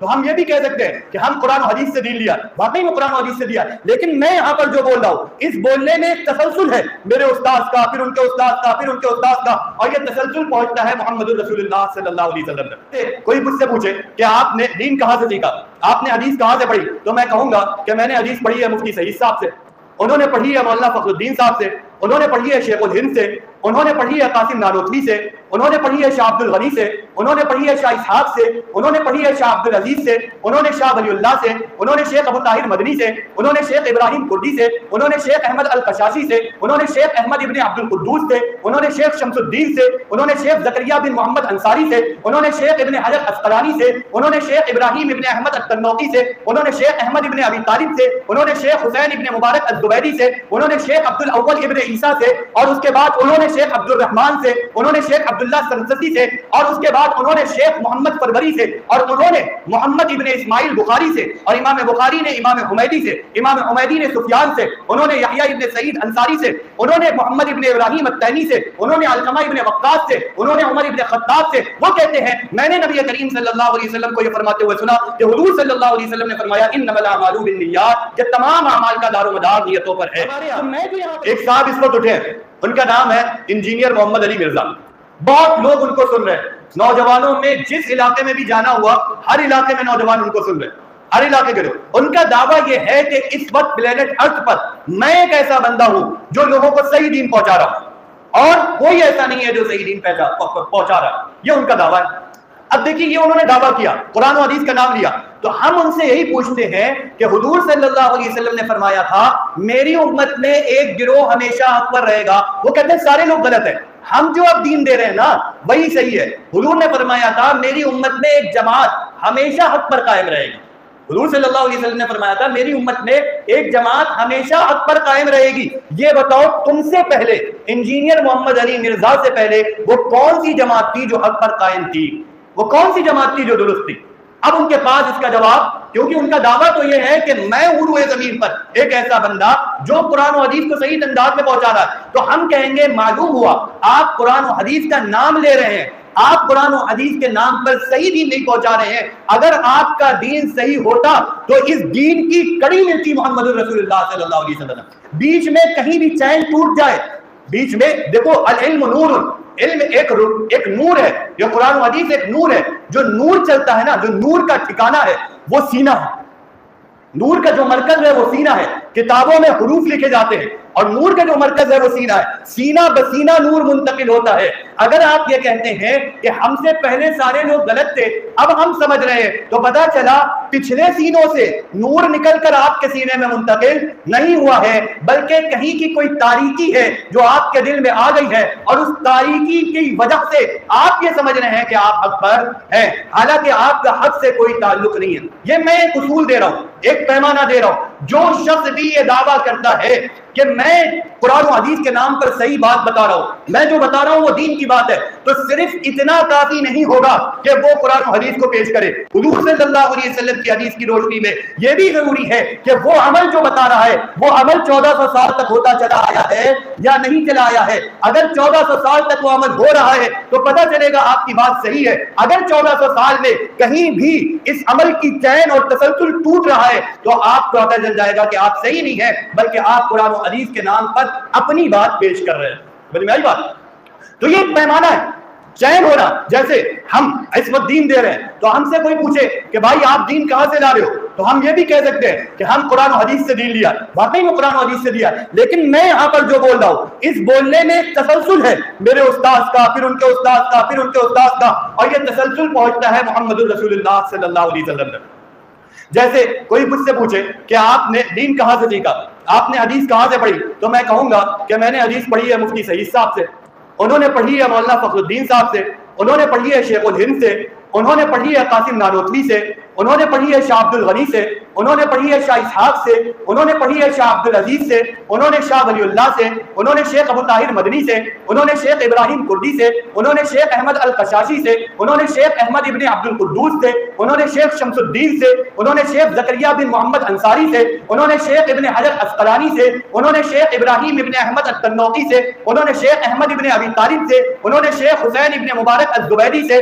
تو ہم یہ بھی کہہ سکتے ہیں کہ ہم قرآن و حدیث سے دین لیا، واقعی میں قرآن و حدیث سے دیا، لیکن میں یہاں پر جو بول رہا ہوں اس بولنے میں ایک تسلسل ہے، میرے استاد کا، پھر ان کے استاد کا، پھر ان کے استاد کا، اور یہ تسلسل پہنچتا ہے محمد رسول اللہ صلی اللہ علیہ وسلم تک۔ کوئی مجھ سے پوچھے کہ آپ نے دین کہاں سے سیکھا، آپ نے حدیث کہاں سے پڑھی، تو میں کہوں گا کہ میں نے حدیث پڑھی ہے مفتی سعید صاحب سے، انہوں نے پڑھی ہے مولانا فخر الدین صاحب سے، انہوں نے پڑھی ہے شیخ الہند سے، انہوں نے پڑھی ہے قاسم نانوتوی سے، انہوں نے پڑھی ہے شاہ عبد الغنی سے، انہوں نے پڑھی ہے شاہ اسحاق سے، انہوں نے پڑھی ہے شاہ عبد العزیز سے، انہوں نے شاہ ولی اللہ سے، انہوں نے شیخ ابو طاہر مدنی سے، انہوں نے شیخ ابراہیم کردی سے، انہوں نے شیخ احمد القشاشی سے، انہوں نے شیخ احمد ابن عبد القدوس سے، انہوں نے شیخ شمس الدین سے، انہوں نے شیخ زکریا بن محمد انصاری سے، انہوں نے شیخ ابن حجر عسقلانی سے، انہوں نے شیخ ابراہیم ابن احمد التنوخی سے، انہوں نے شیخ احمد ابن ابی طالب سے، انہوں نے شیخ حسین ابن مبارک الزبیری سے، انہوں نے شیخ عبد الاول ابن عیسیٰ سے، اور اس کے بعد انہوں نے شیخ عبد الرحمن سے، انہوں نے شیخ عبداللہ سنستی سے، اور اس کے بعد انہوں نے شیخ محمد فربری سے، اور انہوں نے محمد ابن اسماعیل بخاری سے، اور امام بخاری نے امام حمیدی سے، امام حمیدی نے سفیان سے، انہوں نے یحییٰ ابن سعید انصاری سے، انہوں نے محمد ابن ابراہیم التیمی سے، انہوں نے علقمہ ابن وقاص سے، انہوں نے عمر ابن خطاب سے۔ وہ کہتے ہیں میں نے نبی کریم صلی اللہ علیہ وسلم کو یہ فرماتے ہوئے سنا کہ حضور صلی اللہ علیہ وسلم نے فرمایا انما الاعمال بالنیات، کہ تمام اعمال کا دار و مدار نیتوں پر ہے۔ ایک صاحب اس وقت اٹھے ہیں، ان کا نام ہے انجینئر محمد علی مرزا، بہت لوگ ان کو سن رہے ہیں، نوجوانوں میں جس علاقے میں بھی جانا ہوا ہر علاقے میں نوجوان ان کو سن رہے ہیں، ہر علاقے کے لوگ۔ ان کا دعویٰ یہ ہے کہ اس وقت پلینٹ ارتھ پر میں ایک ایسا بندہ ہوں جو لوگوں کو صحیح دین پہنچا رہا ہوں، اور کوئی ایسا نہیں ہے جو صحیح دین پہنچا رہا ہے، یہ ان کا دعویٰ ہے۔ اب دیکھیے یہ انہوں نے دعویٰ کیا، قرآن و حدیث کا نام لیا، تو ہم ان سے یہی پوچھتے ہیں کہ حضور صلی اللہ علیہ وسلم نے فرمایا تھا میری امت میں ایک گروہ ہمیشہ حق پر رہے گا، وہ کہتے ہیں سارے لوگ غلط ہیں، ہم جو اب دین دے رہے ہیں نا وہی صحیح ہے۔ حضور نے فرمایا تھا میری امت میں ایک جماعت ہمیشہ حق پر قائم رہے گی، حضور صلی اللہ علیہ وسلم نے فرمایا تھا میری امت میں ایک جماعت ہمیشہ حق پر قائم رہے گی۔ یہ بتاؤ تم سے پہلے انجینئر محمد علی مرزا سے پہلے وہ کون سی جماعت تھی جو حق پر قائم تھی، وہ کون سی جماعت تھی جو درست تھی؟ اب ان کے پاس اس کا جواب، کیونکہ ان کا دعویٰ تو یہ ہے کہ میں ہوں روئے زمین پر ایک ایسا بندہ جو قرآن و حدیث کو صحیح انداز میں پہنچا رہا ہے، تو ہم کہیں گے معلوم ہوا آپ قرآن و حدیث کا نام لے رہے ہیں، آپ قرآن و حدیث کے نام پر صحیح دین نہیں پہنچا رہے ہیں۔ اگر آپ کا دین صحیح ہوتا تو اس دین کی کڑی ملتی محمد رسول اللہ صلی اللہ علیہ وسلم، بیچ میں کہیں بھی چین ٹوٹ جائے، بیچ میں دیکھو العلم نور، علم ایک نور ہے، جو قرآن و حدیث ایک نور ہے، جو نور چلتا ہے نا، جو نور کا ٹھکانہ ہے وہ سینہ ہے، نور کا جو مرکز ہے وہ سینہ ہے، کتابوں میں حروف لکھے جاتے ہیں اور نور کا جو مرکز ہے وہ سینہ ہے، سینہ بسینہ نور منتقل ہوتا ہے۔ اگر آپ یہ کہتے ہیں کہ ہم سے پہلے سارے لوگ غلط تھے اب ہم سمجھ رہے ہیں، تو پتا چلا پچھلے سینوں سے نور نکل کر آپ کے سینے میں منتقل نہیں ہوا ہے، بلکہ کہیں کی کوئی تاریکی ہے جو آپ کے دل میں آ گئی ہے، اور اس تاریکی کی وجہ سے آپ یہ سمجھ رہے ہیں کہ آپ حق پر ہیں، حالانکہ آپ کا حق سے کوئی تعلق نہیں ہے۔ یہ میں ایک اصول دے رہا ہوں، ایک پیمانہ دے رہا ہوں، جو شخص بھی یہ دعویٰ کرتا ہے کہ میں قرآن و حدیث کے نام پر صحیح بات بتا رہا ہوں، میں جو بتا رہا ہوں وہ دین کی بات ہے، تو صرف اتنا کافی نہیں ہوگا کہ وہ قرآن و حدیث کو پیش کرے۔ حضور صلی اللہ علیہ وسلم کی حدیث کی روشنی میں یہ بھی ضروری ہے کہ وہ عمل جو بتا رہا ہے وہ عمل 1400 سال تک ہوتا چلا آیا ہے یا نہیں چلا آیا ہے۔ اگر 1400 سال تک وہ عمل ہو رہا ہے تو پتہ چلے گا آپ کی بات صحیح ہے، اگر 1400 سال میں کہیں بھی اس عمل کی چین اور تسلسل ٹوٹ رہا ہے تو آپ کو پتہ چل جائے گا کہ آپ صحیح نہیں ہے، بلکہ آپ قرآن و حدیث کے نام پر اپنی بات پیش کر رہے ہیں۔ بڑی میری بات، تو یہ ایک پیمانہ ہے، چین ہونا۔ جیسے ہم اس وقت دین دے رہے ہیں تو ہم سے کوئی پوچھے کہ بھائی آپ دین کہاں سے لا رہے ہو، تو ہم یہ بھی کہہ سکتے ہیں کہ ہم قرآن و حدیث سے دین لیا، واقعی میں قرآن و حدیث سے دیا، لیکن میں یہاں پر جو بول رہا ہوں اس بولنے میں ایک تسلسل ہے، میرے استاد کا، پھر ان کے استاد کا، پھر ان کے استاد کا، اور یہ تسلسل پہنچتا ہے محمد رسول اللہ صلی اللہ علیہ وسلم تک۔ جیسے کوئی مجھ سے پوچھے کہ آپ نے دین کہاں سے سیکھا، آپ نے حدیث کہاں سے پڑھی، تو میں کہوں گا کہ میں نے حدیث پڑھی ہے مفتی سعید صاحب سے، انہوں نے پڑھی ہے مولانا فخر الدین صاحب سے، انہوں نے پڑھی ہے شیخ الہند سے، انہوں نے پڑھی ہے قاسم نانوتوی سے، انہوں نے پڑھی ہے شاہ عبد الغنی سے، انہوں نے پڑھی ہے شاہ اسحاق سے، انہوں نے پڑھی ہے شاہ عبد العزیز سے، انہوں نے شاہ ولی اللہ سے، انہوں نے شیخ ابو طاہر مدنی سے، انہوں نے شیخ ابراہیم کردی سے، انہوں نے شیخ احمد القشاشی سے، انہوں نے شیخ احمد ابن عبد القدوس سے، انہوں نے شیخ شمس الدین سے، انہوں نے شیخ زکریا بن محمد انصاری سے، انہوں نے شیخ ابن حجر عسقلانی سے، انہوں نے شیخ ابراہیم ابن احمد التنوخی سے، انہوں نے شیخ احمد ابن ابی طالب سے، انہوں نے شیخ حسین ابن مبارک الزبیری سے،